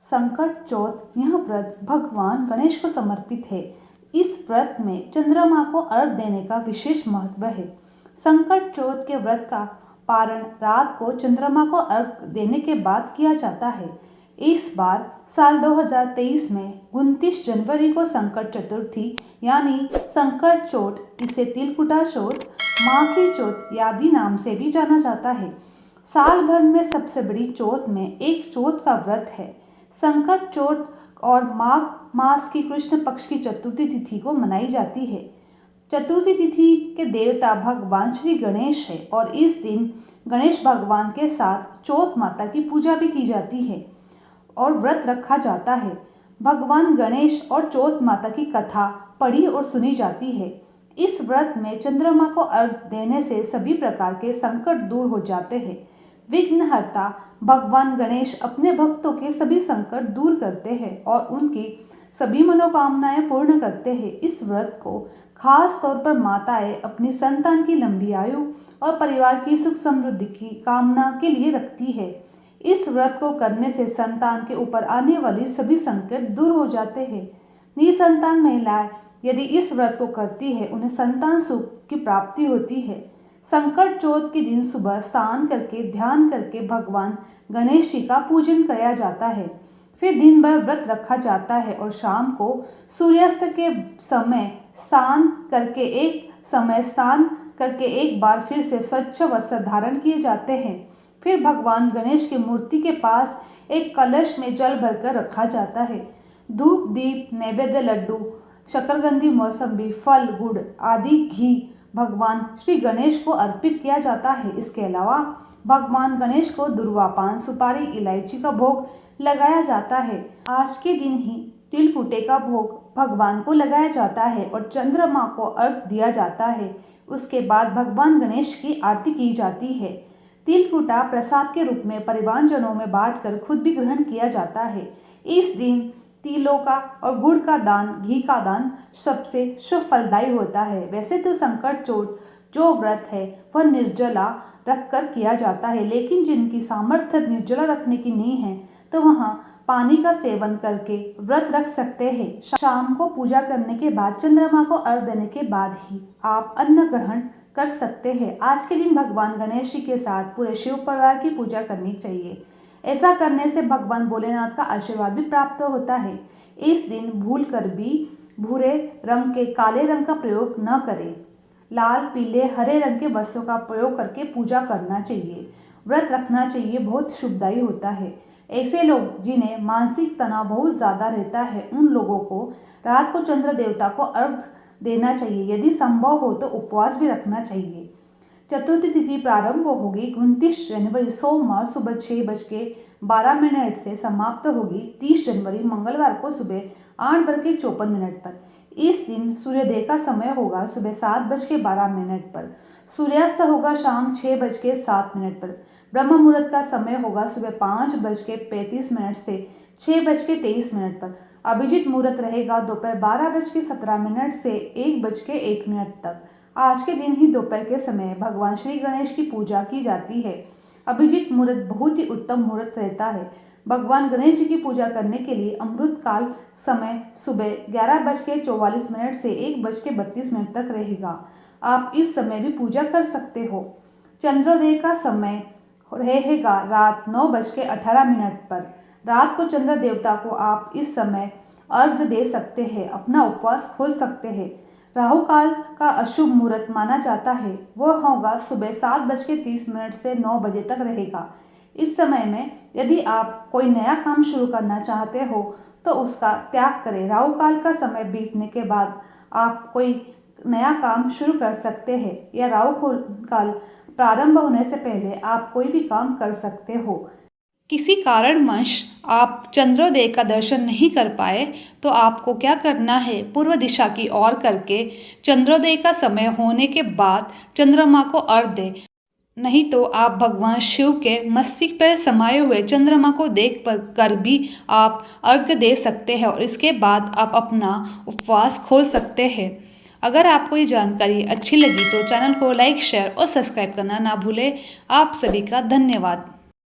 संकट चौथ यह व्रत भगवान गणेश को समर्पित है। इस व्रत में चंद्रमा को अर्घ देने का विशेष महत्व है। संकट चौथ के व्रत का पारण रात को चंद्रमा को अर्घ देने के बाद किया जाता है। इस बार साल 2023 में 29 जनवरी को संकट चतुर्थी यानी संकट चौथ, इसे तिलकुटा चौथ, माघी चौथ आदि नाम से भी जाना जाता है। साल भर में सबसे बड़ी चौथ में एक चौथ का व्रत है। संकट चौथ और माघ मास की कृष्ण पक्ष की चतुर्थी तिथि को मनाई जाती है। चतुर्थी तिथि के देवता भगवान श्री गणेश है और इस दिन गणेश भगवान के साथ चौथ माता की पूजा भी की जाती है और व्रत रखा जाता है। भगवान गणेश और चौथ माता की कथा पढ़ी और सुनी जाती है। इस व्रत में चंद्रमा को अर्घ देने से सभी प्रकार के संकट दूर हो जाते हैं। विघ्नहर्ता भगवान गणेश अपने भक्तों के सभी संकट दूर करते हैं और उनकी सभी मनोकामनाएं पूर्ण करते हैं। इस व्रत को खास तौर पर माताएं अपनी संतान की लंबी आयु और परिवार की सुख समृद्धि की कामना के लिए रखती है। इस व्रत को करने से संतान के ऊपर आने वाली सभी संकट दूर हो जाते हैं। निसंतान महिलाएं यदि इस व्रत को करती है उन्हें संतान सुख की प्राप्ति होती है। संकट चौथ के दिन सुबह स्नान करके ध्यान करके भगवान गणेश जी का पूजन किया जाता है। फिर दिन भर व्रत रखा जाता है और शाम को सूर्यास्त के समय स्नान करके एक बार फिर से स्वच्छ वस्त्र धारण किए जाते हैं। फिर भगवान गणेश की मूर्ति के पास एक कलश में जल भरकर रखा जाता है। धूप दीप नैवेद्य लड्डू शकरकंदी मौसम्बी फल गुड़ आदि घी भगवान श्री गणेश को अर्पित किया जाता है। इसके अलावा भगवान गणेश को दुर्वा पान सुपारी इलायची का भोग लगाया जाता है। आज के दिन ही तिलकुटे का भोग भगवान को लगाया जाता है और चंद्रमा को अर्घ दिया जाता है। उसके बाद भगवान गणेश की आरती की जाती है। तिलकुटा प्रसाद के रूप में परिवारजनों में बांटकर खुद भी ग्रहण किया जाता है। इस दिन तिलों का और गुड़ का दान, घी का दान सबसे शुभ फलदायी होता है। वैसे तो संकट चौथ जो व्रत है वह निर्जला रखकर किया जाता है, लेकिन जिनकी सामर्थ्य निर्जला रखने की नहीं है तो वहाँ पानी का सेवन करके व्रत रख सकते हैं। शाम को पूजा करने के बाद चंद्रमा को अर्घ देने के बाद ही आप अन्न ग्रहण कर सकते हैं। आज के दिन भगवान गणेश जी के साथ पूरे शिव परिवार की पूजा करनी चाहिए। ऐसा करने से भगवान भोलेनाथ का आशीर्वाद भी प्राप्त होता है। इस दिन भूल कर भी भूरे रंग के काले रंग का प्रयोग न करें। लाल पीले हरे रंग के वस्त्रों का प्रयोग करके पूजा करना चाहिए। व्रत रखना चाहिए, बहुत शुभदायी होता है। ऐसे लोग जिन्हें मानसिक तनाव बहुत ज़्यादा रहता है उन लोगों को रात को चंद्र देवता को अर्घ देना चाहिए। यदि संभव हो तो उपवास भी रखना चाहिए। चतुर्थी तिथि प्रारंभ होगी 29 जनवरी सोमवार सुबह 6:12 से समाप्त होगी 30 जनवरी मंगलवार को सुबह 8:54 पर। इस दिन सूर्योदय का समय होगा सुबह 7:12 पर। सूर्यास्त होगा शाम 6:07 पर। ब्रह्म मुहूर्त का समय होगा सुबह 5:35 से 6:23 पर। अभिजीत मुहूर्त रहेगा दोपहर 12:17 से 1:01 तक। आज के दिन ही दोपहर के समय भगवान श्री गणेश की पूजा की जाती है। अभिजीत मुहूर्त बहुत ही उत्तम मुहूर्त रहता है। भगवान गणेश जी की पूजा करने के लिए अमृत काल समय सुबह 11:44 से 1:32 तक रहेगा। आप इस समय भी पूजा कर सकते हो। चंद्रोदय का समय रहेगा रात 9:18 पर। रात को चंद्र देवता को आप इस समय अर्घ दे सकते हैं, अपना उपवास खोल सकते हैं। राहु काल का अशुभ मुहूर्त माना जाता है, वह होगा सुबह 7:30 से 9 बजे तक रहेगा। इस समय में यदि आप कोई नया काम शुरू करना चाहते हो तो उसका त्याग करें। राहु काल का समय बीतने के बाद आप कोई नया काम शुरू कर सकते हैं या राहु काल प्रारंभ होने से पहले आप कोई भी काम कर सकते हो। किसी कारणवश आप चंद्रोदय का दर्शन नहीं कर पाए तो आपको क्या करना है, पूर्व दिशा की ओर करके चंद्रोदय का समय होने के बाद चंद्रमा को अर्घ दें। नहीं तो आप भगवान शिव के मस्तिष्क पर समाये हुए चंद्रमा को देख कर भी आप अर्घ दे सकते हैं और इसके बाद आप अपना उपवास खोल सकते हैं। अगर आपको ये जानकारी अच्छी लगी तो चैनल को लाइक शेयर और सब्सक्राइब करना ना भूलें। आप सभी का धन्यवाद।